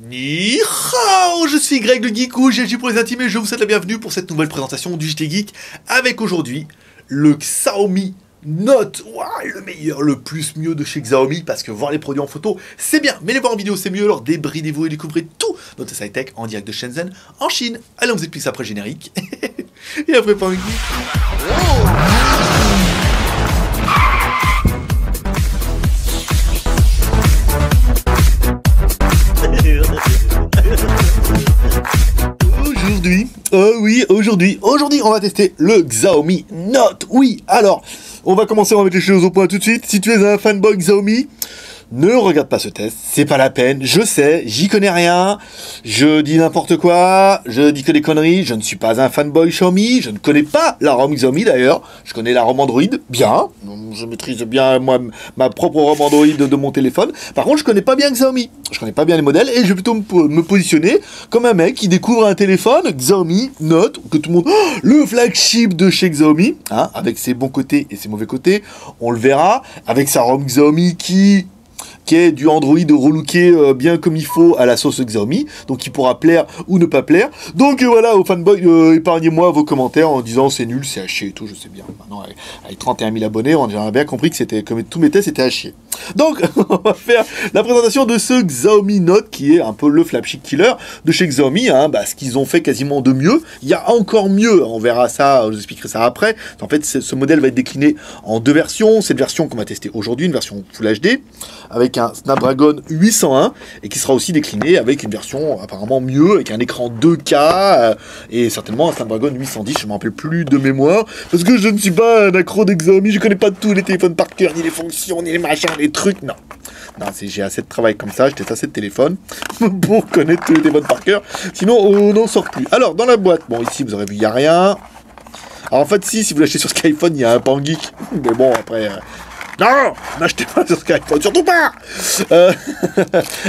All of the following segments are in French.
Ni hao, je suis Greg le Geek ou GLG pour les intimes et je vous souhaite la bienvenue pour cette nouvelle présentation du JT Geek avec aujourd'hui le Xiaomi Note, le meilleur, le plus mieux de chez Xiaomi parce que voir les produits en photo c'est bien, mais les voir en vidéo c'est mieux, alors débridez-vous et découvrez tout notre site tech en direct de Shenzhen en Chine. Allez, on vous explique ça après le générique et après pas un geek. Aujourd'hui, on va tester le Xiaomi Note. Oui, alors, on va commencer, on va mettre les choses au point tout de suite. Si tu es un fanboy Xiaomi, ne regarde pas ce test, c'est pas la peine, je sais, j'y connais rien, je dis n'importe quoi, je dis que des conneries, je ne suis pas un fanboy Xiaomi, je ne connais pas la ROM Xiaomi d'ailleurs, je connais la ROM Android, bien, je maîtrise bien moi ma propre ROM Android de mon téléphone, par contre je connais pas bien Xiaomi, je connais pas bien les modèles, et je vais plutôt me positionner comme un mec qui découvre un téléphone, Xiaomi Note, que tout le monde, le flagship de chez Xiaomi, hein, avec ses bons côtés et ses mauvais côtés, on le verra, avec sa ROM Xiaomi qui est du Android relooké bien comme il faut à la sauce Xiaomi, donc il pourra plaire ou ne pas plaire. Donc voilà, aux fanboys, épargnez-moi vos commentaires en disant c'est nul, c'est à chier et tout, je sais bien. Maintenant, avec 31 000 abonnés, on a bien compris que c'était, comme tous mes tests, c'était à chier. Donc, on va faire la présentation de ce Xiaomi Note, qui est un peu le flagship killer de chez Xiaomi, hein, ce qu'ils ont fait quasiment de mieux. Il y a encore mieux, on verra ça, je vous expliquerai ça après. En fait, ce modèle va être décliné en deux versions. Cette version qu'on va tester aujourd'hui, une version Full HD, avec un Snapdragon 801, et qui sera aussi décliné avec une version apparemment mieux, avec un écran 2K, et certainement un Snapdragon 810, je ne me rappelle plus de mémoire, parce que je ne suis pas un accro de Xiaomi, je connais pas tous les téléphones par cœur, ni les fonctions, ni les machins, les trucs, non. Non, j'ai assez de travail comme ça, je teste assez de téléphones pour connaître tous les téléphones par cœur, sinon on n'en sort plus. Alors, dans la boîte, bon, ici, vous aurez vu, il n'y a rien. Alors, en fait, si vous l'achetez sur Skyphone, il y a un pan geek, mais bon, après... Non, n'achetez pas sur Skyphone, surtout pas.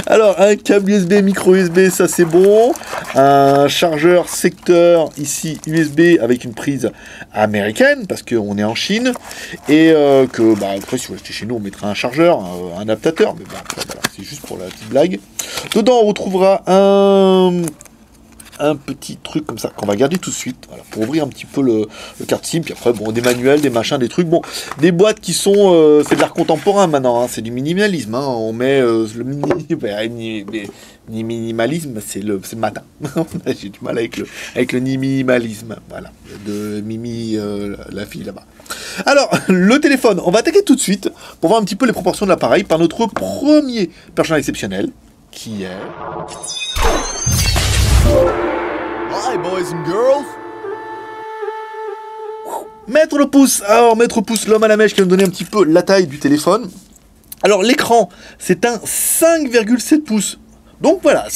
Alors, un câble USB, micro USB, ça c'est bon. Un chargeur secteur, ici, USB, avec une prise américaine, parce qu'on est en Chine. Et après, si vous l'achetez chez nous, on mettra un chargeur, un adaptateur. Mais bon, après, voilà, c'est juste pour la petite blague. Dedans, on retrouvera un petit truc comme ça qu'on va garder tout de suite, voilà, pour ouvrir un petit peu le carte SIM, puis après bon, des manuels, des machins, des trucs, bon, des boîtes qui sont, c'est de l'art contemporain maintenant, hein, c'est du minimalisme, hein, on met le minimalisme, c'est le matin, j'ai du mal avec le minimalisme, voilà, de Mimi, la fille là-bas. Alors, le téléphone, on va attaquer tout de suite, pour voir un petit peu les proportions de l'appareil, par notre premier personnage exceptionnel, qui est... Hi boys and girls. Maître le pouce, alors Maître pouce, l'homme à la mèche qui va me donner un petit peu la taille du téléphone. Alors l'écran, c'est un 5,7 pouces. Donc voilà,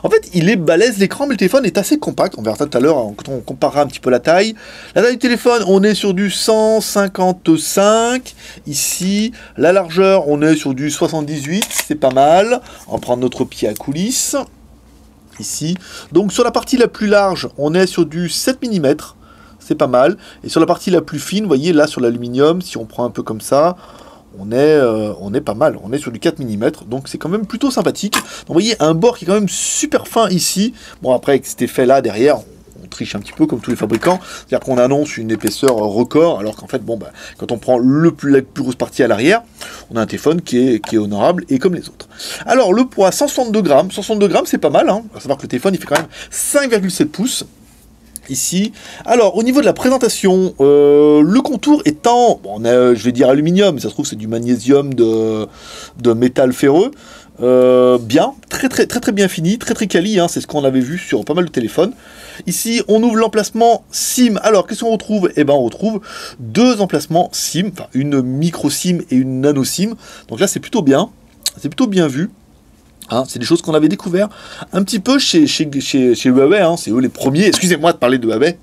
en fait il est balèze l'écran, mais le téléphone est assez compact. On verra ça tout à l'heure quand on comparera un petit peu la taille. La taille du téléphone, on est sur du 155. Ici, la largeur, on est sur du 78, c'est pas mal. On va prendre notre pied à coulisses. Ici, donc sur la partie la plus large, on est sur du 7 mm, c'est pas mal, et sur la partie la plus fine, vous voyez là sur l'aluminium, si on prend un peu comme ça, on est pas mal, on est sur du 4 mm, donc c'est quand même plutôt sympathique. Donc vous voyez un bord qui est quand même super fin ici, bon après avec cet effet là derrière, on triche un petit peu comme tous les fabricants, c'est-à-dire qu'on annonce une épaisseur record, alors qu'en fait, bon, quand on prend la plus grosse partie à l'arrière, on a un téléphone qui est honorable et comme les autres. Alors, le poids, 162 grammes, c'est pas mal, hein. À savoir que le téléphone, il fait quand même 5,7 pouces. Ici. Alors, au niveau de la présentation, le contour étant, bon, je vais dire aluminium, mais ça se trouve c'est du magnésium de métal ferreux. Bien, très bien fini, très quali, hein, c'est ce qu'on avait vu sur pas mal de téléphones. Ici, on ouvre l'emplacement SIM. Alors, qu'est-ce qu'on retrouve? Eh ben, on retrouve deux emplacements SIM, enfin une micro SIM et une nano SIM. Donc là, c'est plutôt bien vu. Hein, c'est des choses qu'on avait découvert un petit peu chez Huawei, hein, c'est eux les premiers. Excusez-moi de parler de Huawei.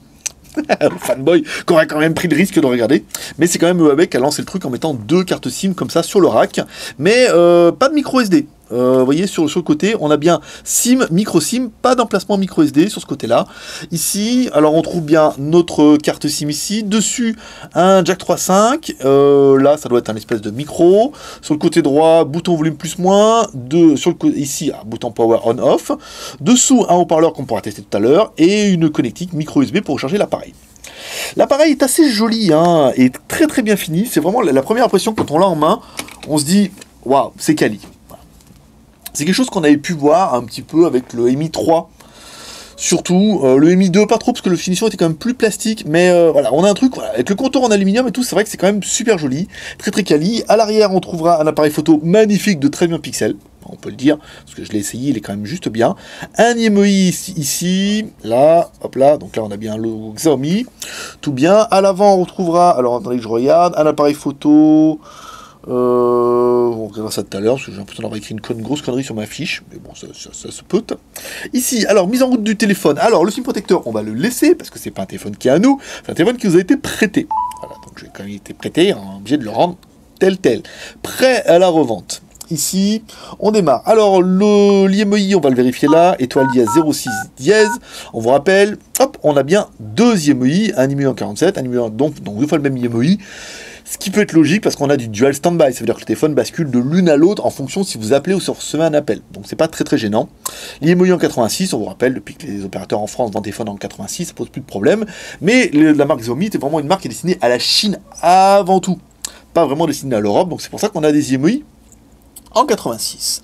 Fanboy qui aurait quand même pris le risque de regarder, mais c'est quand même Huawei qui a lancé le truc en mettant deux cartes SIM comme ça sur le rack, mais pas de micro SD. Vous voyez, sur le côté, on a bien SIM, micro SIM, pas d'emplacement micro SD sur ce côté-là. Ici, alors on trouve bien notre carte SIM ici. Dessus, un jack 3.5. Là, ça doit être un espèce de micro. Sur le côté droit, bouton volume plus-moins. Sur le côté ici, un bouton power on-off. Dessous, un haut-parleur qu'on pourra tester tout à l'heure. Et une connectique micro USB pour recharger l'appareil. L'appareil est assez joli, hein, et très très bien fini. C'est vraiment la première impression quand on l'a en main. On se dit, waouh, c'est quali. Voilà. C'est quelque chose qu'on avait pu voir un petit peu avec le Mi 3. Surtout, le Mi 2 pas trop, parce que le finition était quand même plus plastique. Mais voilà, on a un truc, voilà, avec le contour en aluminium et tout, c'est vrai que c'est quand même super joli. Très très quali. À l'arrière, on trouvera un appareil photo magnifique de très bien pixels. On peut le dire, parce que je l'ai essayé, il est quand même juste bien. Un IMEI ici, là, hop là, donc là on a bien le Xiaomi, tout bien. À l'avant on retrouvera, alors attendez que je regarde, un appareil photo, on regardera ça tout à l'heure, parce que j'ai l'impression d'avoir écrit une grosse connerie sur ma fiche, mais bon, ça se peut. Ici, alors, mise en route du téléphone. Alors, le SIM protecteur, on va le laisser, parce que c'est pas un téléphone qui est à nous, c'est un téléphone qui nous a été prêté. Voilà, donc j'ai quand même été prêté, on est obligé de le rendre tel, prêt à la revente. Ici, on démarre. Alors, l'IMEI, on va le vérifier là. Étoile dièse 06 dièse. On vous rappelle, hop, on a bien deux IMEI, un IMEI en 47, un IMEI donc deux fois le même IMEI. Ce qui peut être logique parce qu'on a du dual standby. Ça veut dire que le téléphone bascule de l'une à l'autre en fonction si vous appelez ou si vous recevez un appel. Donc, c'est pas très très gênant. L'IMEI en 86, on vous rappelle, depuis que les opérateurs en France vendent des téléphones en 86, ça pose plus de problème. Mais la marque Xiaomi, c'est vraiment une marque qui est destinée à la Chine avant tout. Pas vraiment destinée à l'Europe. Donc, c'est pour ça qu'on a des IMEI en 86.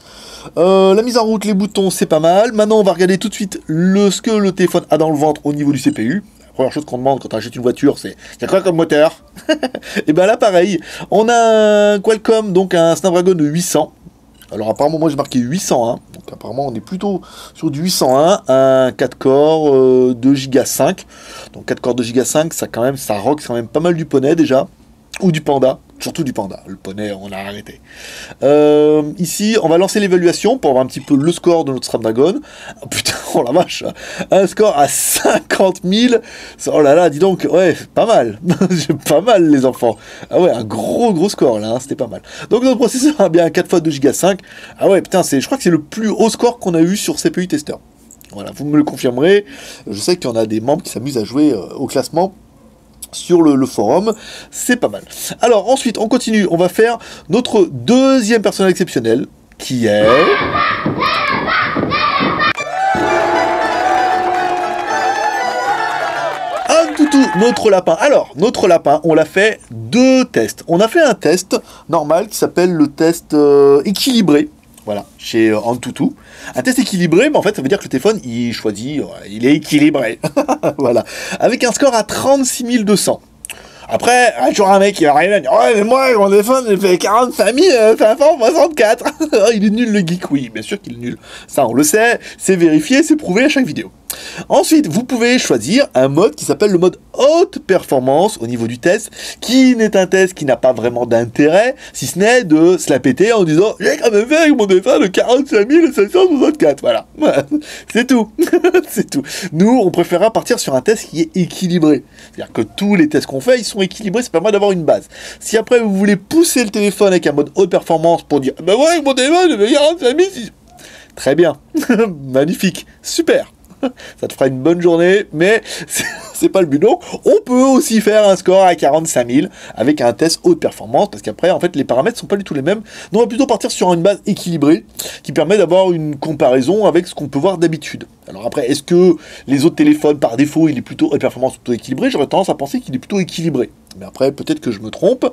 La mise en route, les boutons, c'est pas mal. Maintenant, on va regarder tout de suite ce que le téléphone a dans le ventre au niveau du CPU. La première chose qu'on demande quand on achète une voiture, c'est il y a quoi comme moteur? Et bien là, pareil, on a un Qualcomm, donc un Snapdragon 800. Alors apparemment, moi j'ai marqué 801. Donc apparemment, on est plutôt sur du 801. Un 4 corps, 2 Go 5. Donc 4 corps, 2 Go 5, ça rock quand même pas mal du poney déjà. Ou du panda, surtout du panda. Le poney, on a arrêté. Ici, on va lancer l'évaluation pour avoir un petit peu le score de notre Snapdragon. Oh, putain, oh la vache, un score à 50 000. Oh là là, dis donc, ouais, pas mal. Pas mal, les enfants. Ah ouais, un gros score là, hein, c'était pas mal. Donc notre processeur a bien 4 fois 2 Go 5. Ah ouais, putain, je crois que c'est le plus haut score qu'on a eu sur CPU Tester. Voilà, vous me le confirmerez. Je sais qu'il y en a des membres qui s'amusent à jouer au classement sur le forum, c'est pas mal. Alors ensuite, on continue, on va faire notre deuxième personnage exceptionnel, qui est... Toutou, notre lapin. Alors, notre lapin, on l'a fait deux tests. On a fait un test normal qui s'appelle le test équilibré. Voilà, chez Antutu. Un test équilibré, mais en fait, ça veut dire que le téléphone, il choisit, il est équilibré. Voilà. Avec un score à 36 200. Après, toujours un mec qui va arriver à dire « Ouais, mais moi, mon téléphone, il fait 45 564 !» Il est nul, le geek. Oui, bien sûr qu'il est nul. Ça, on le sait, c'est vérifié, c'est prouvé à chaque vidéo. Ensuite, vous pouvez choisir un mode qui s'appelle le mode haute performance au niveau du test, qui n'est un test qui n'a pas vraiment d'intérêt, si ce n'est de se la péter en disant « J'ai quand même fait avec mon téléphone de 45 564 !» Voilà, c'est tout. C'est tout. Nous, on préférera partir sur un test qui est équilibré. C'est-à-dire que tous les tests qu'on fait, ils sont équilibrés, ça permet d'avoir une base. Si après, vous voulez pousser le téléphone avec un mode haute performance pour dire « Bah ouais, avec mon téléphone, il fait 45 000 !» Très bien. Magnifique. Super. Ça te fera une bonne journée, mais c'est pas le but. Donc, on peut aussi faire un score à 45 000 avec un test haute performance, parce qu'après, en fait, les paramètres sont pas du tout les mêmes. Donc, on va plutôt partir sur une base équilibrée qui permet d'avoir une comparaison avec ce qu'on peut voir d'habitude. Alors après, est-ce que les autres téléphones, par défaut, il est plutôt haute performance, plutôt équilibré? J'aurais tendance à penser qu'il est plutôt équilibré. Mais après, peut-être que je me trompe,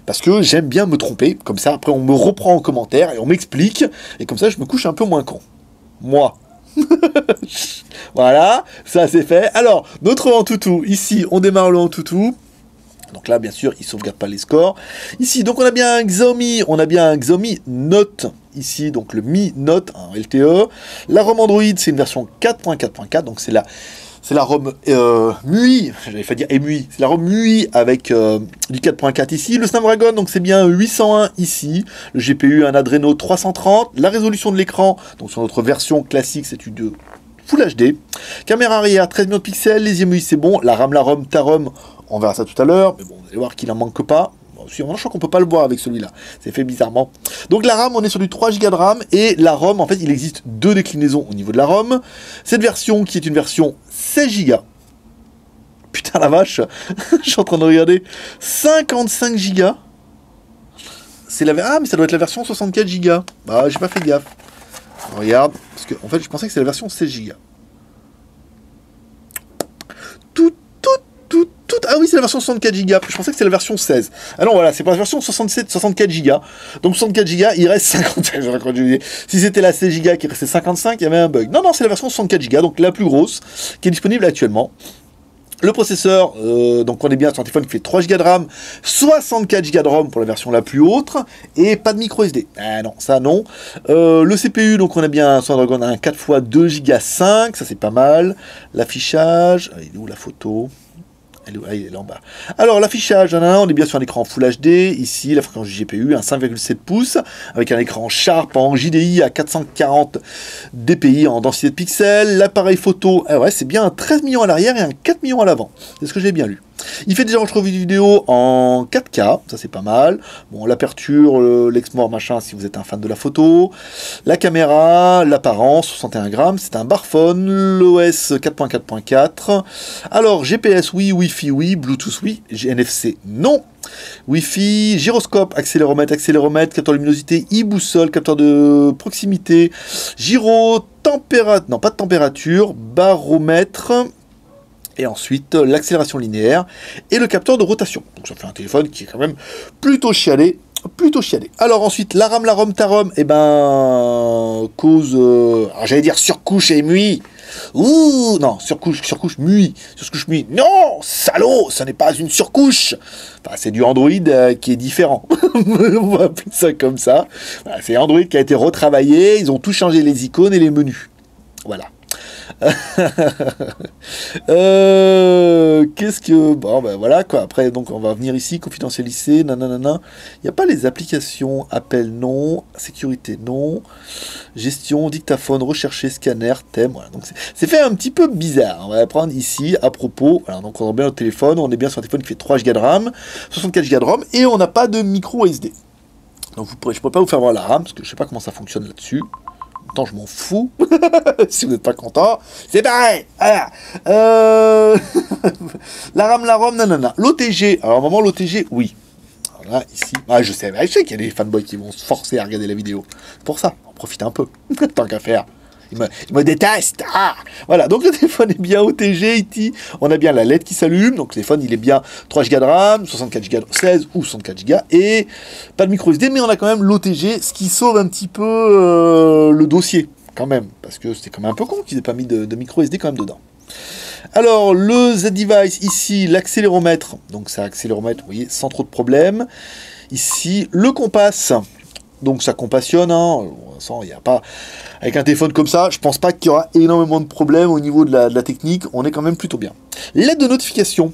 parce que j'aime bien me tromper. Comme ça, après, on me reprend en commentaire et on m'explique. Et comme ça, je me couche un peu moins con. Moi. Voilà, ça c'est fait. Alors, notre Antutu, ici, on démarre le Antutu. Donc là, bien sûr, il ne sauvegarde pas les scores. Ici, donc on a bien un Xiaomi Note. Ici, donc le Mi Note, un LTE. La ROM Android, c'est une version 4.4.4. Donc c'est la ROM MUI, j'avais fait dire EMUI, c'est la ROM MUI avec du 4.4 ici. Le Snapdragon, donc c'est bien 801 ici. Le GPU, un Adreno 330. La résolution de l'écran, donc sur notre version classique, c'est une Full HD. Caméra arrière, 13 millions de pixels. Les IMEI, c'est bon. La RAM, ta ROM, on verra ça tout à l'heure. Mais bon, vous allez voir qu'il en manque pas. Bon, je crois qu'on peut pas le voir avec celui-là. C'est fait bizarrement. Donc la RAM, on est sur du 3 Go de RAM. Et la ROM, en fait, il existe 2 déclinaisons au niveau de la ROM. Cette version qui est une version 16 Go. Putain la vache. Je suis en train de regarder. 55 Go. C'est la... Ah, mais ça doit être la version 64 Go. Bah, j'ai pas fait gaffe. Regarde. Parce que, en fait, je pensais que c'était la version 16 Go. Ah oui, c'est la version 64 Go. Je pensais que c'était la version 16. Ah non, voilà, c'est pas la version 64 Go. Donc 64 Go, il reste 55. Si c'était la 16 Go qui restait 55, il y avait un bug. Non, non, c'est la version 64 Go, donc la plus grosse, qui est disponible actuellement. Le processeur, donc on est bien sur un téléphone qui fait 3 Go de RAM, 64 Go de ROM pour la version la plus haute, et pas de micro SD. Ah non, ça non. Le CPU, donc on a bien un Snapdragon 4 x 2 Go 5, ça c'est pas mal. L'affichage, il est où la photo ? Il est là en bas. Alors l'affichage, on est bien sur un écran Full HD, ici la fréquence du GPU, un 5,7 pouces, avec un écran Sharp en JDI à 440 dpi en densité de pixels, l'appareil photo, ouais, c'est bien un 13 millions à l'arrière et un 4 millions à l'avant, c'est ce que j'ai bien lu. Il fait des enregistrements vidéo en 4K, ça c'est pas mal. Bon, l'aperture, l'exmor, machin, si vous êtes un fan de la photo. La caméra, l'apparence, 61 grammes, c'est un barphone, l'OS 4.4.4. Alors, GPS oui, Wi-Fi oui, Bluetooth oui, NFC non. Wi-Fi, gyroscope, accéléromètre, capteur de luminosité, e-boussole, capteur de proximité, gyro, température, non pas de température, baromètre. Et ensuite, l'accélération linéaire et le capteur de rotation. Donc ça fait un téléphone qui est quand même plutôt chialé. Alors ensuite, la RAM, ta ROM, eh ben, cause, j'allais dire surcouche et MUI. Ouh, non, surcouche MUI. Non, salaud, ce n'est pas une surcouche. Enfin, c'est du Android qui est différent. On va appeler ça comme ça. Voilà, c'est Android qui a été retravaillé. Ils ont tout changé, les icônes et les menus. Voilà. Qu'est-ce que... Bon, ben voilà, quoi. Après, donc, on va venir ici, confidentialiser, nanana. Il n'y a pas les applications, appel, non, sécurité, non, gestion, dictaphone, rechercher, scanner, thème, voilà. Donc, c'est fait un petit peu bizarre. On va prendre ici, à propos, voilà, donc, on a bien notre téléphone, on est bien sur un téléphone qui fait 3 Go de RAM, 64 Go de ROM, et on n'a pas de micro SD. Donc, je ne pourrais pas vous faire voir la RAM, parce que je ne sais pas comment ça fonctionne là-dessus. Temps, je m'en fous. Si vous n'êtes pas content, c'est pareil. Voilà. La RAM, la ROM, nanana. L'OTG. Alors, à un moment, l'OTG, oui. Alors là, ici. Ah, je sais qu'il y a des fanboys qui vont se forcer à regarder la vidéo. C'est pour ça, on profite un peu. Tant qu'à faire. Il me déteste. Ah, voilà, donc le téléphone est bien OTG, IT. On a bien la LED qui s'allume. Donc le téléphone, il est bien 3 Go de RAM, 64 Go, 16 ou 64 Go. Et pas de micro SD, mais on a quand même l'OTG, ce qui sauve un petit peu le dossier, quand même. Parce que c'était quand même un peu con qu'ils aient pas mis de micro SD quand même dedans. Alors, le Z-Device, ici, l'accéléromètre. Donc ça accéléromètre, vous voyez, sans trop de problèmes. Ici, le Compass. Donc ça compassionne, hein. Il n'y a pas... Avec un téléphone comme ça, je pense pas qu'il y aura énormément de problèmes au niveau de la technique. On est quand même plutôt bien. L'aide de notification.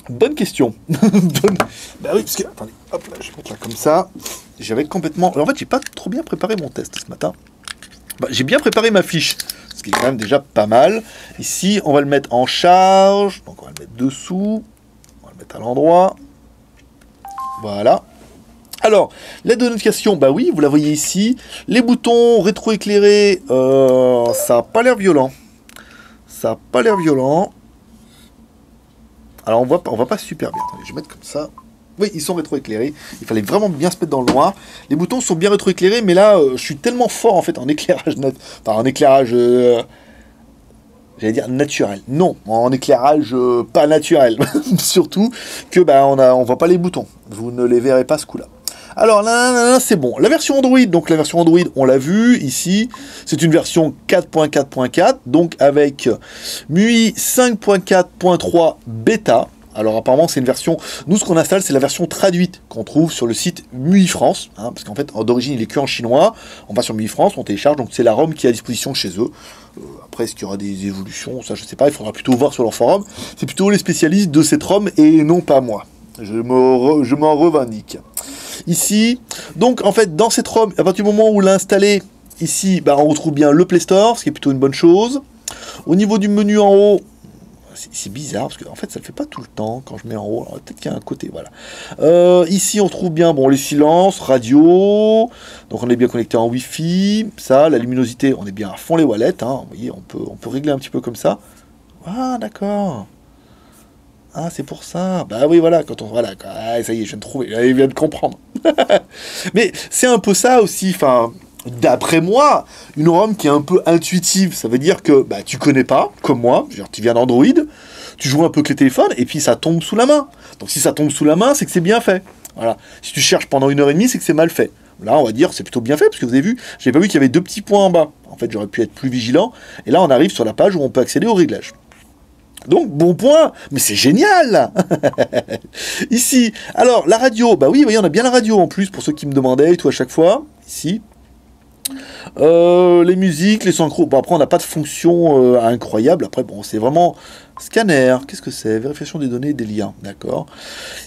Bonne question. Bah oui, parce que... Attendez, hop là, je vais mettre là comme ça. J'avais complètement... Alors, en fait, j'ai pas trop bien préparé mon test ce matin. Bah, j'ai bien préparé ma fiche, ce qui est quand même déjà pas mal. Ici, on va le mettre en charge. Donc on va le mettre dessous. On va le mettre à l'endroit. Voilà. Alors, l'aide de notification, bah oui, vous la voyez ici. Les boutons rétroéclairés, ça n'a pas l'air violent. Alors, on voit pas super bien. Attendez, je vais mettre comme ça. Oui, ils sont rétroéclairés. Il fallait vraiment bien se mettre dans le noir. Les boutons sont bien rétroéclairés, mais là, je suis tellement fort, en fait, en éclairage j'allais dire naturel. Non, en éclairage pas naturel. Surtout que, bah, on voit pas les boutons. Vous ne les verrez pas ce coup-là. Alors là, c'est bon. La version Android, donc la version Android, on l'a vu ici, c'est une version 4.4.4, donc avec MUI 5.4.3 bêta. Alors apparemment c'est une version, nous ce qu'on installe c'est la version traduite qu'on trouve sur le site MUI France, hein, parce qu'en fait d'origine il est que en chinois, on va sur MUI France, on télécharge, donc c'est la ROM qui est à disposition chez eux. Après est-ce qu'il y aura des évolutions, ça je sais pas, il faudra plutôt voir sur leur forum, c'est plutôt les spécialistes de cette ROM et non pas moi, je m'en revendique. Ici, donc en fait dans cette ROM, à partir du moment où l'a installé, ici bah, on retrouve bien le Play Store, ce qui est plutôt une bonne chose. Au niveau du menu en haut, C'est bizarre, parce que en fait, ça le fait pas tout le temps quand je mets en haut. Peut-être qu'il y a un côté, voilà. Ici, on trouve bien, bon, les silences, radio. Donc, on est bien connecté en Wi-Fi. Ça, la luminosité, on est bien à fond les wallets. Hein. Vous voyez, on peut régler un petit peu comme ça. Ah, d'accord. Ah, c'est pour ça. Bah oui, voilà, quand on... Voilà, ah, ça y est, je viens de trouver. Là, il vient de comprendre. Mais c'est un peu ça aussi, enfin... D'après moi, une ROM qui est un peu intuitive, ça veut dire que bah, tu connais pas, comme moi, genre, tu viens d'Android, tu joues un peu avec les téléphones, et puis ça tombe sous la main. Donc si ça tombe sous la main, c'est que c'est bien fait. Voilà. Si tu cherches pendant 1 h 30, c'est que c'est mal fait. Là, on va dire c'est plutôt bien fait, parce que vous avez vu, j'avais pas vu qu'il y avait 2 petits points en bas. En fait, j'aurais pu être plus vigilant. Et là, on arrive sur la page où on peut accéder aux réglages. Donc, bon point, mais c'est génial. Ici, alors, la radio, bah oui, vous voyez, on a bien la radio en plus, pour ceux qui me demandaient et tout à chaque fois. Ici. Les musiques, les synchros. Bon, après, on n'a pas de fonction incroyable. Après, bon, c'est vraiment scanner. Qu'est-ce que c'est? Vérification des données et des liens. D'accord.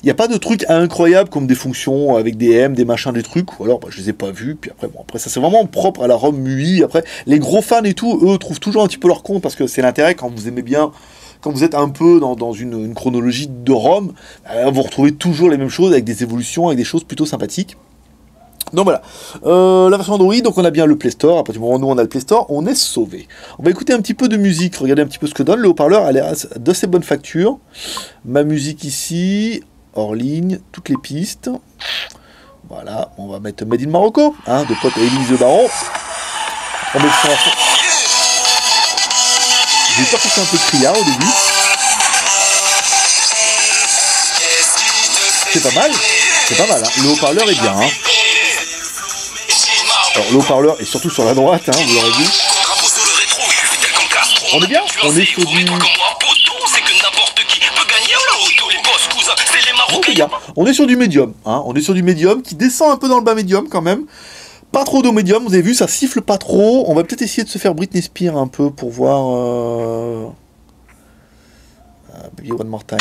Il n'y a pas de trucs incroyables comme des fonctions avec des M, des machins, des trucs. Ou alors, bah, je les ai pas vus. Puis après, bon, après, ça c'est vraiment propre à la ROM MUI. Après, les gros fans et tout, eux, trouvent toujours un petit peu leur compte parce que c'est l'intérêt quand vous aimez bien. Quand vous êtes un peu dans une chronologie de ROM, vous retrouvez toujours les mêmes choses avec des évolutions, avec des choses plutôt sympathiques. Donc voilà, la version Android, donc on a bien le Play Store, à partir du moment où nous on a le Play Store, on est sauvé. On va écouter un petit peu de musique, regardez un petit peu ce que donne, le haut-parleur a l'air d'assez bonne facture. Ma musique ici, hors ligne, toutes les pistes. Voilà, on va mettre Made in Morocco, hein, de pote Élise Le Baron. On met le son à fond. J'ai peur que c'est un peu criard au début. C'est pas mal, hein. Le haut-parleur est bien, hein. Alors le haut-parleur est surtout sur la droite, hein, vous l'aurez vu. On est bien, on est sur du... Oh, les gars, on est sur du médium, hein, on est sur du médium qui descend un peu dans le bas médium quand même. Pas trop d'eau médium, vous avez vu, ça siffle pas trop. On va peut-être essayer de se faire Britney Spears un peu pour voir... Baby One More Time.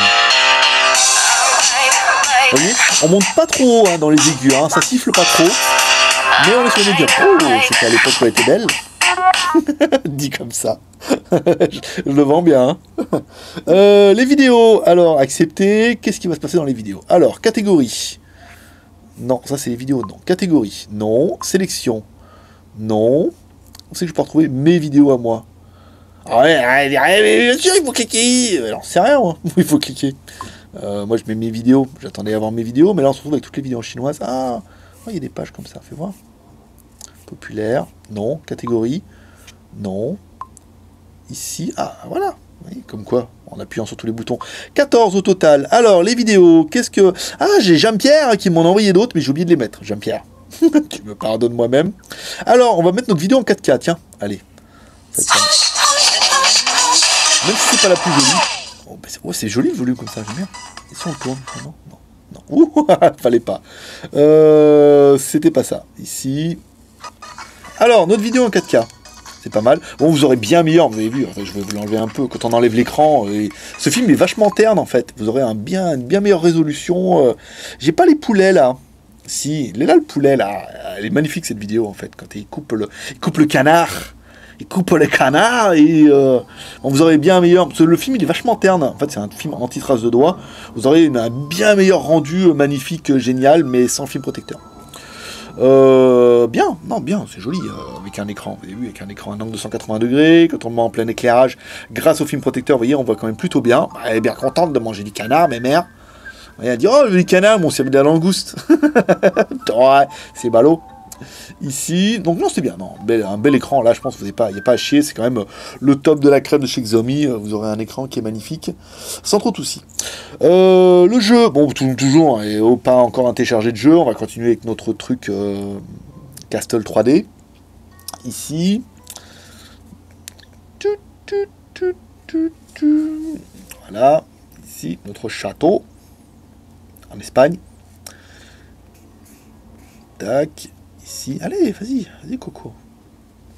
Vous voyez, on monte pas trop haut hein, dans les aigus, hein, ça siffle pas trop. Mais on est sur le médium. Oh, c'était à l'époque où elle était belle. Dit comme ça. Je le vends bien. Hein. Les vidéos. Alors, accepter. Qu'est-ce qui va se passer dans les vidéos? Alors, catégorie. Non, ça c'est les vidéos. Non. Catégorie. Non. Sélection. Non. On sait que je peux retrouver mes vidéos à moi. Ah ouais, bien sûr, il faut cliquer. Alors, c'est rien, moi. Il faut cliquer. Moi, je mets mes vidéos. J'attendais à avoir mes vidéos. Mais là, on se retrouve avec toutes les vidéos chinoises. Ah, il y a des pages comme ça. Fais voir. Populaire, non. Catégorie, non. Ici, ah, voilà. Oui, comme quoi, en appuyant sur tous les boutons. 14 au total. Alors, les vidéos, qu'est-ce que... Ah, j'ai Jean-Pierre qui m'en a envoyé d'autres, mais j'ai oublié de les mettre. Jean-Pierre, tu me pardonnes moi-même. Alors, on va mettre notre vidéo en 4K, tiens. Allez. Même si c'est pas la plus jolie. Oh, bah c'est joli le volume comme ça, j'aime bien. Et si on tourne? Non, non, non. Ouh, fallait pas. C'était pas ça. Ici... Alors, notre vidéo en 4K, c'est pas mal. Bon, vous aurez bien meilleur, vous avez vu, enfin, je vais vous l'enlever un peu, quand on enlève l'écran. Ce film est vachement terne, en fait. Vous aurez une bien meilleure résolution. J'ai pas les poulets, là. Si, il est là, le poulet, là. Elle est magnifique, cette vidéo, en fait. Quand il coupe le canard. Il coupe les canards et vous aurez bien meilleur... Parce que le film, il est vachement terne. En fait, c'est un film anti-trace de doigts. Vous aurez un bien meilleur rendu, magnifique, génial, mais sans film protecteur. Bien, non, bien, c'est joli, avec un écran, vous avez vu, avec un écran à un angle de 180 degrés, quand on le met en plein éclairage, grâce au film protecteur, vous voyez, on voit quand même plutôt bien. Elle est bien contente de manger du canard, mes mères. Elle dit, oh, le canard, mon service de la langouste. Ouais, c'est ballot. Ici, donc non, c'est bien, non, un bel écran, là, je pense qu'il n'y a pas à chier, c'est quand même le top de la crème de chez Xiaomi, vous aurez un écran qui est magnifique, sans trop de soucis. Le jeu, bon, toujours, et pas encore un téléchargé de jeu, on va continuer avec notre truc Castle 3D, ici. Voilà, ici, notre château, en Espagne. Tac. Ici, allez, vas-y, Coco.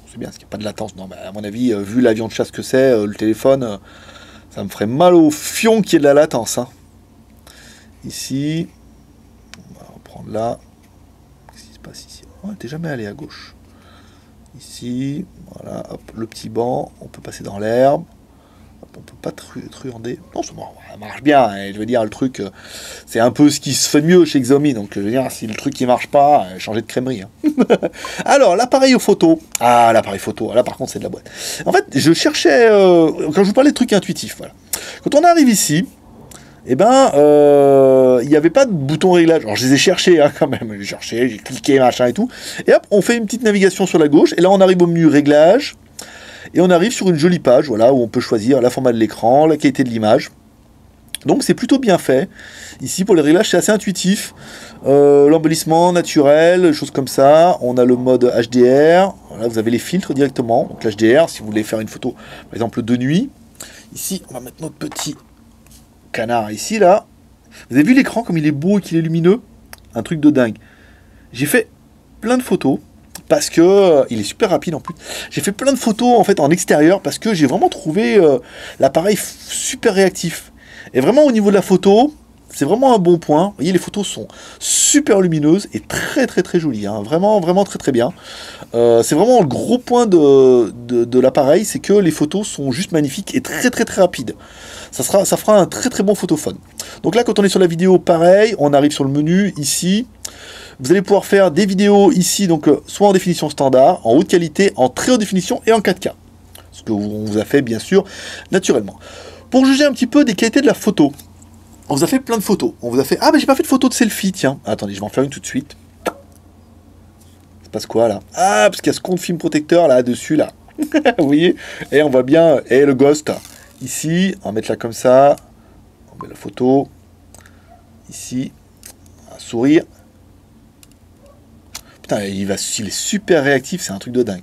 C'est bien, parce qu'il n'y a pas de latence. Non, bah, à mon avis, vu l'avion de chasse que c'est, le téléphone, ça me ferait mal au fion qu'il y ait de la latence. Hein. Ici, on va reprendre là. Qu'est-ce qui se passe ici? On n'était jamais allé à gauche. Ici, voilà, hop, le petit banc, on peut passer dans l'herbe. on peut pas truander. Non, ça marche bien, hein, je veux dire, le truc, c'est un peu ce qui se fait de mieux chez Xiaomi, donc je veux dire, si le truc il marche pas, changez de crèmerie. Hein. Alors, l'appareil photo. Ah, l'appareil photo, là par contre c'est de la boîte. En fait, je cherchais, quand je vous parlais de trucs intuitifs, voilà. Quand on arrive ici, eh ben, il n'y avait pas de bouton réglage. Alors, je les ai cherchés, hein, quand même. J'ai cherché, j'ai cliqué, machin et tout. Et hop, on fait une petite navigation sur la gauche. Et là, on arrive au menu réglage. Et on arrive sur une jolie page, voilà, où on peut choisir la format de l'écran, la qualité de l'image. Donc, c'est plutôt bien fait. Ici, pour les réglages, c'est assez intuitif. L'embellissement naturel, choses comme ça. On a le mode HDR. Voilà, vous avez les filtres directement. Donc, l'HDR, si vous voulez faire une photo, par exemple, de nuit. Ici, on va mettre notre petit canard ici, là. Vous avez vu l'écran comme il est beau et qu'il est lumineux? Un truc de dingue. J'ai fait plein de photos parce que il est super rapide en plus. J'ai fait plein de photos en fait en extérieur parce que j'ai vraiment trouvé l'appareil super réactif. Et vraiment au niveau de la photo, c'est vraiment un bon point. Vous voyez, les photos sont super lumineuses et très très très jolies. Hein. Vraiment, vraiment très très bien. C'est vraiment le gros point de l'appareil, c'est que les photos sont juste magnifiques et très très très rapides. Ça fera un très très bon photophone. Donc là, quand on est sur la vidéo, pareil, on arrive sur le menu ici. Vous allez pouvoir faire des vidéos ici, donc soit en définition standard, en haute qualité, en très haute définition et en 4K. Ce que on vous a fait bien sûr naturellement. Pour juger un petit peu des qualités de la photo, on vous a fait plein de photos. On vous a fait... Ah, mais j'ai pas fait de photo de selfie, tiens. Attendez, je vais en faire une tout de suite. Ça se passe quoi, là? Ah, parce qu'il y a ce compte film protecteur, là-dessus, là. Vous voyez? Et on voit bien... Et le ghost, ici. On va mettre là comme ça. On met la photo. Ici. Un sourire. Putain, il est super réactif, c'est un truc de dingue.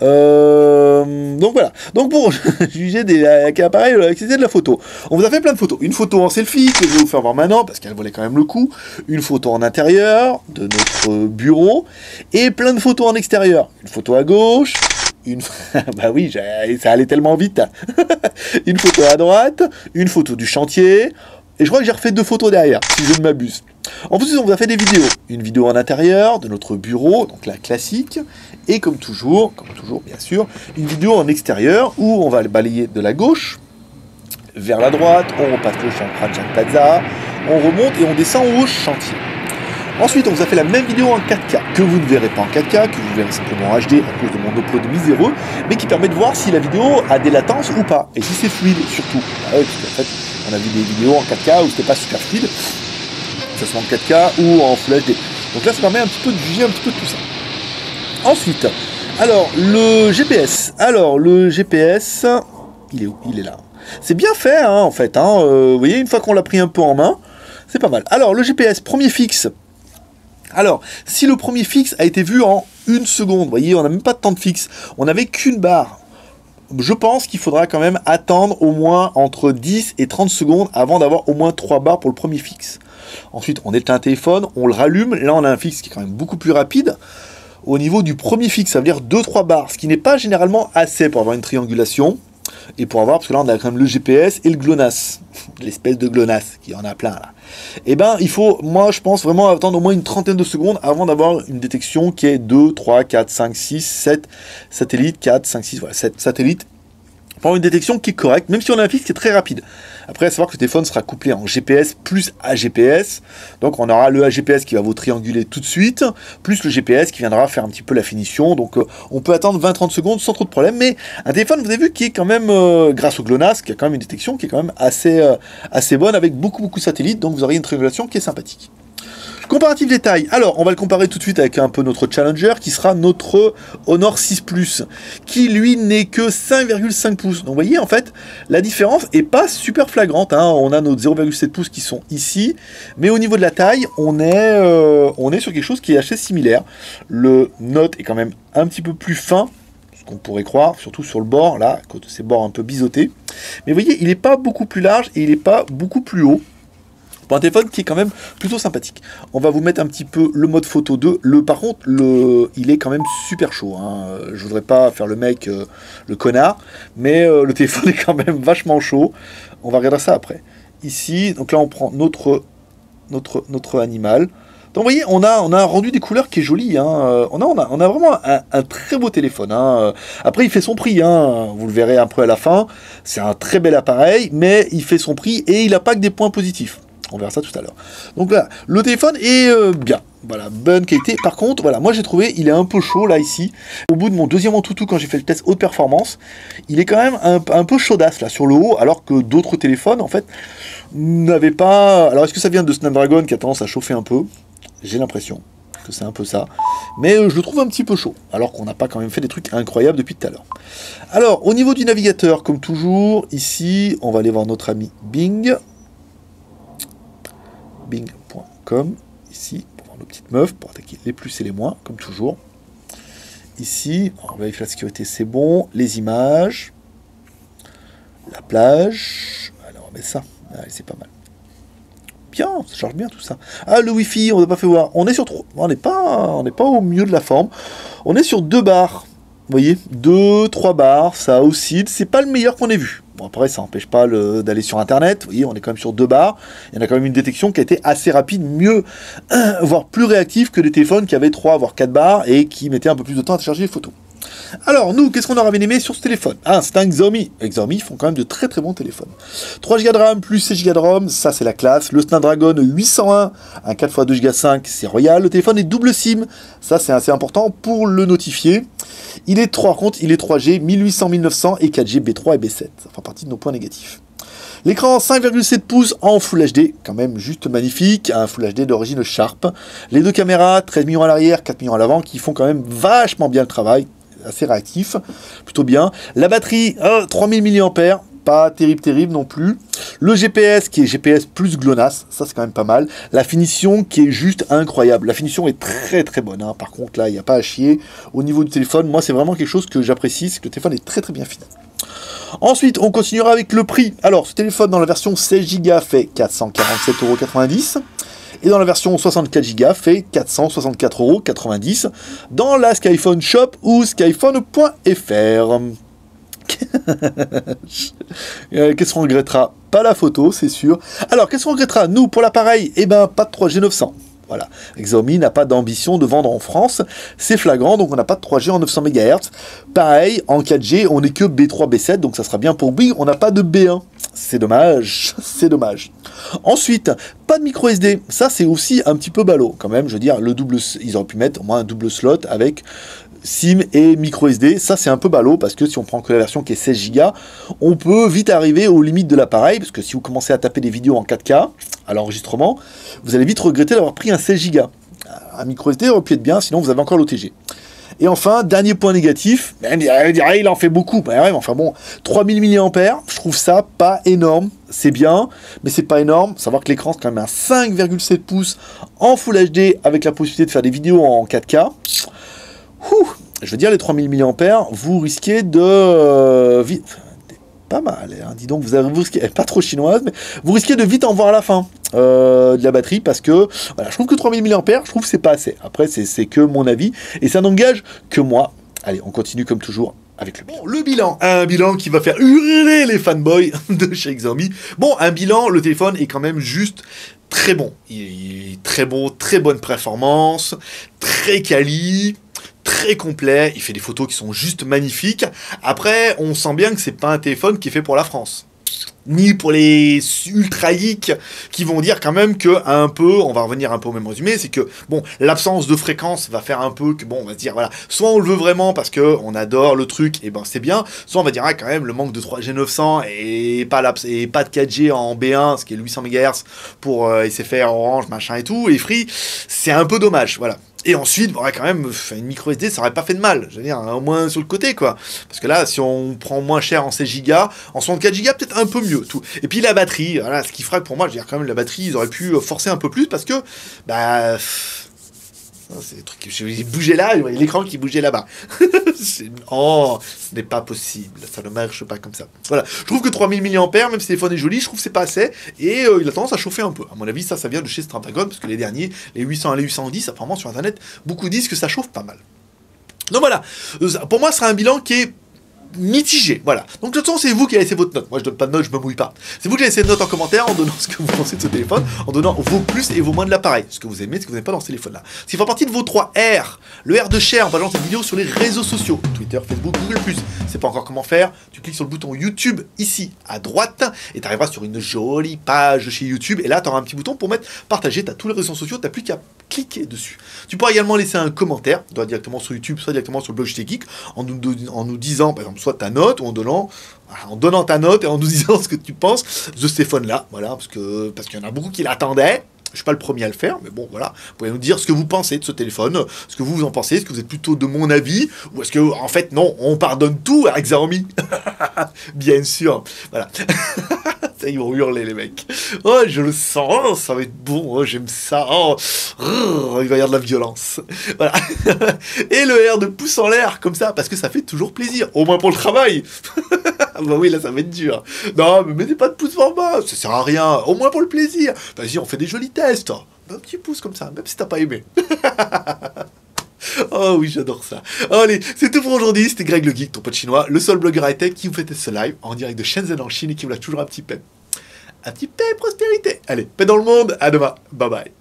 Donc voilà. Donc pour juger avec l'appareil, l'accès de la photo, on vous a fait plein de photos. Une photo en selfie que je vais vous faire voir maintenant parce qu'elle valait quand même le coup. Une photo en intérieur de notre bureau et plein de photos en extérieur. Une photo à gauche. Bah oui, ça allait tellement vite. Une photo à droite, une photo du chantier. Et je crois que j'ai refait 2 photos derrière, si je ne m'abuse. En plus, on vous a fait des vidéos. Une vidéo en intérieur de notre bureau, donc la classique. Et comme toujours bien sûr, une vidéo en extérieur où on va balayer de la gauche vers la droite, on repasse le Champagne Plaza, on remonte et on descend au chantier. Ensuite, on vous a fait la même vidéo en 4K, que vous ne verrez pas en 4K, que vous verrez simplement en HD à cause de mon upload miséreux, mais qui permet de voir si la vidéo a des latences ou pas, et si c'est fluide surtout. Ah ouais, parce qu'en fait, on a vu des vidéos en 4K où c'était pas super fluide, que ce soit en 4K ou en Full HD. Donc là, ça permet un petit peu de juger un petit peu de tout ça. Ensuite, alors, le GPS. Alors, le GPS, il est où? Il est là. C'est bien fait, hein, en fait. Hein. Vous voyez, une fois qu'on l'a pris un peu en main, c'est pas mal. Alors, le GPS, premier fixe. Alors, si le premier fixe a été vu en 1 seconde, vous voyez, on n'a même pas de temps de fixe, on n'avait qu'une barre. Je pense qu'il faudra quand même attendre au moins entre 10 et 30 secondes avant d'avoir au moins 3 barres pour le premier fixe. Ensuite, on éteint un téléphone, on le rallume, là on a un fixe qui est quand même beaucoup plus rapide. Au niveau du premier fixe, ça veut dire 2-3 barres, ce qui n'est pas généralement assez pour avoir une triangulation. Et pour avoir, parce que là on a quand même le GPS et le GLONASS, l'espèce de GLONASS, qui en a plein là. Et ben il faut, moi je pense vraiment attendre au moins une trentaine de secondes avant d'avoir une détection qui est 2, 3, 4, 5, 6, 7 satellites, 4, 5, 6, voilà, 7 satellites. Pour une détection qui est correcte, même si on a un fixe qui est très rapide. Après, à savoir que le téléphone sera couplé en GPS plus AGPS. Donc, on aura le AGPS qui va vous trianguler tout de suite, plus le GPS qui viendra faire un petit peu la finition. Donc, on peut attendre 20-30 secondes sans trop de problème. Mais un téléphone, vous avez vu, qui est quand même, grâce au GLONASS, qui a quand même une détection qui est quand même assez bonne, avec beaucoup de satellites. Donc, vous aurez une triangulation qui est sympathique. Comparatif des tailles. Alors, on va le comparer tout de suite avec un peu notre challenger qui sera notre Honor 6 Plus, qui lui n'est que 5,5 pouces. Donc, vous voyez, en fait, la différence est pas super flagrante. Hein. On a nos 0,7 pouces qui sont ici, mais au niveau de la taille, on est sur quelque chose qui est assez similaire. Le Note est quand même un petit peu plus fin, ce qu'on pourrait croire, surtout sur le bord, là, côté ces bords un peu biseautés. Mais vous voyez, il n'est pas beaucoup plus large et il n'est pas beaucoup plus haut. Pour un téléphone qui est quand même plutôt sympathique. On va vous mettre un petit peu le mode photo 2. Par contre, il est quand même super chaud. Hein. Je voudrais pas faire le mec, le connard, mais le téléphone est quand même vachement chaud. On va regarder ça après. Ici, donc là on prend notre animal. Donc vous voyez, on a un rendu des couleurs qui est joli. Hein. On a vraiment un très beau téléphone. Hein. Après, il fait son prix. Hein. Vous le verrez un peu à la fin. C'est un très bel appareil, mais il fait son prix et il n'a pas que des points positifs. On verra ça tout à l'heure. Donc là, le téléphone est bien. Voilà, bonne qualité. Par contre, voilà, moi j'ai trouvé, il est un peu chaud là ici. Au bout de mon deuxième Antutu, quand j'ai fait le test haute performance, il est quand même un peu chaudasse là sur le haut, alors que d'autres téléphones en fait n'avaient pas. Alors est-ce que ça vient de Snapdragon qui a tendance à chauffer un peu? J'ai l'impression que c'est un peu ça. Mais je le trouve un petit peu chaud, alors qu'on n'a pas quand même fait des trucs incroyables depuis tout à l'heure. Alors, au niveau du navigateur, comme toujours, ici, on va aller voir notre ami Bing. Bing.com, ici, pour voir nos petites meufs, pour attaquer les plus et les moins, comme toujours. Ici, on vérifie la sécurité, c'est bon. Les images, la plage, alors on va mettre ça, allez, c'est pas mal. Bien, ça charge bien tout ça. Ah, le Wi-Fi, on n'a pas fait voir. On est sur 3, on n'est pas au milieu de la forme. On est sur 2 barres. Vous voyez, 2, 3 barres, ça oscille. C'est pas le meilleur qu'on ait vu. Bon, après, ça n'empêche pas d'aller sur Internet. Vous voyez, on est quand même sur 2 barres. Il y en a quand même une détection qui a été assez rapide, mieux, voire plus réactive que des téléphones qui avaient 3, voire 4 barres et qui mettaient un peu plus de temps à télécharger les photos. Alors, nous, qu'est-ce qu'on aura bien aimé sur ce téléphone? Ah, c'est un Xiaomi. Les Xiaomi font quand même de très très bons téléphones. 3 Go de RAM plus 6 Go de ROM, ça c'est la classe. Le Snapdragon 801, un 4x2 Go 5, c'est royal. Le téléphone est double SIM, ça c'est assez important pour le notifier. Il est 3 comptes, il est 3G, 1800, 1900 et 4G B3 et B7. Ça fait partie de nos points négatifs. L'écran 5,7 pouces en Full HD, quand même juste magnifique, un Full HD d'origine Sharp. Les 2 caméras, 13 millions à l'arrière, 4 millions à l'avant, qui font quand même vachement bien le travail. Assez réactif, plutôt bien. La batterie, 3000 mAh, pas terrible non plus. Le GPS qui est GPS plus GLONASS, ça c'est quand même pas mal. La finition qui est juste incroyable. La finition est très très bonne. Hein. Par contre là, il n'y a pas à chier. Au niveau du téléphone, moi c'est vraiment quelque chose que j'apprécie, c'est que le téléphone est très très bien fini. Ensuite, on continuera avec le prix. Alors, ce téléphone dans la version 16 Go fait 447,90 €. Et dans la version 64 Go fait 464,90 € dans la Skyphone Shop ou skyphone.fr. Qu'est-ce qu'on regrettera? Pas la photo, c'est sûr. Alors, qu'est-ce qu'on regrettera? Nous, pour l'appareil, eh ben, pas de 3G 900. Voilà, Xiaomi n'a pas d'ambition de vendre en France, c'est flagrant, donc on n'a pas de 3G en 900 MHz. Pareil, en 4G, on n'est que B3, B7, donc ça sera bien pour Bouygues, on n'a pas de B1. C'est dommage, c'est dommage. Ensuite, pas de micro SD, ça c'est aussi un petit peu ballot quand même, je veux dire, le double, ils auraient pu mettre au moins un double slot avec SIM et micro SD, ça c'est un peu ballot parce que si on prend que la version qui est 16 Go, on peut vite arriver aux limites de l'appareil parce que si vous commencez à taper des vidéos en 4K à l'enregistrement, vous allez vite regretter d'avoir pris un 16 Go. Un micro SD aurait pu être bien, sinon vous avez encore l'OTG. Et enfin, dernier point négatif, il en fait beaucoup, ouais, enfin bon, 3000 mAh, je trouve ça pas énorme, c'est bien, mais c'est pas énorme, savoir que l'écran c'est quand même un 5,7 pouces en Full HD avec la possibilité de faire des vidéos en 4K. Je veux dire, les 3000 mAh, vous risquez de... pas mal, hein. Dis donc, vous risquez, pas trop chinoise, mais vous risquez de vite en voir à la fin de la batterie, parce que, voilà, je trouve que 3000 mAh, je trouve que c'est pas assez. Après, c'est que mon avis, et ça n'engage que moi. Allez, on continue comme toujours avec le bilan. Bon, le bilan, un bilan qui va faire hurler les fanboys de chez Xiaomi. Bon, un bilan, le téléphone est quand même juste... très bon. Il est très bon, très bonne performance, très quali, très complet. Il fait des photos qui sont juste magnifiques. Après, on sent bien que c'est pas un téléphone qui est fait pour la France. Ni pour les ultra geeks qui vont dire quand même que un peu, on va revenir un peu au même résumé, c'est que bon, l'absence de fréquence va faire un peu que bon, on va se dire voilà, soit on le veut vraiment parce que on adore le truc et ben c'est bien, soit on va dire ah, quand même le manque de 3G 900 et pas de 4G en B1, ce qui est 800 MHz pour SFR, Orange, machin et tout, et Free, c'est un peu dommage, voilà. Et ensuite, bon, ouais, quand même, une micro SD, ça aurait pas fait de mal. Je veux dire, au moins sur le côté, quoi. Parce que là, si on prend moins cher en 16 Go, en 64 Go, peut-être un peu mieux. Tout. Et puis la batterie, voilà, ce qui ferait pour moi, je veux dire, quand même, la batterie, ils auraient pu forcer un peu plus parce que, bah. C'est des trucs qui bougeaient là, il y a l'écran qui bougeait là-bas. Oh, ce n'est pas possible, ça ne marche pas comme ça. Voilà, je trouve que 3000 mAh, même si le téléphone est joli, je trouve que c'est pas assez, et il a tendance à chauffer un peu. À mon avis, ça vient de chez Snapdragon, parce que les derniers, les 800 et les 810, apparemment sur Internet, beaucoup disent que ça chauffe pas mal. Donc voilà, pour moi, ce sera un bilan qui est mitigé, voilà. Donc de toute façon, c'est vous qui avez laissé votre note. Moi, je donne pas de note, je me mouille pas. C'est vous qui avez laissé une note en commentaire en donnant ce que vous pensez de ce téléphone, en donnant vos plus et vos moins de l'appareil. Ce que vous aimez, ce que vous n'aimez pas dans ce téléphone-là. Ce qui fait partie de vos 3 R. Le R de share, on va lancer cette vidéo sur les réseaux sociaux. Twitter, Facebook, Google+. C'est pas encore comment faire. Tu cliques sur le bouton YouTube, ici, à droite, et tu arriveras sur une jolie page chez YouTube. Et là, tu auras un petit bouton pour mettre partager. Tu as tous les réseaux sociaux, tu n'as plus qu'à cliquer dessus. Tu pourras également laisser un commentaire, soit directement sur YouTube, soit directement sur le blog JT Geek, en nous disant, par exemple, soit ta note, ou en donnant ta note et en nous disant ce que tu penses de ce téléphone-là. Voilà, parce qu'il y en a beaucoup qui l'attendaient. Je suis pas le premier à le faire, mais bon, voilà. Vous pouvez nous dire ce que vous pensez de ce téléphone, ce que vous en pensez, est-ce que vous êtes plutôt de mon avis, ou est-ce que, en fait, non, on pardonne tout avec Xiaomi. Bien sûr. Voilà. Ça, ils vont hurler, les mecs. Oh, je le sens. Oh, ça va être bon. Oh, j'aime ça. Oh, il va y avoir de la violence. Voilà. Et le R de pouce en l'air, comme ça, parce que ça fait toujours plaisir. Au moins pour le travail. Bah oui, là, ça va être dur. Non, mais mettez pas de pouce en bas. Ça sert à rien. Au moins pour le plaisir. Vas-y, on fait des jolis tests. Un petit pouce comme ça, même si t'as pas aimé. Oh oui, j'adore ça. Allez, c'est tout pour aujourd'hui. C'était Greg le Geek, ton pote chinois, le seul blogueur high-tech qui vous fait ce live en direct de Shenzhen en Chine et qui vous lâche toujours un petit paix. Un petit paix prospérité. Allez, paix dans le monde. À demain. Bye bye.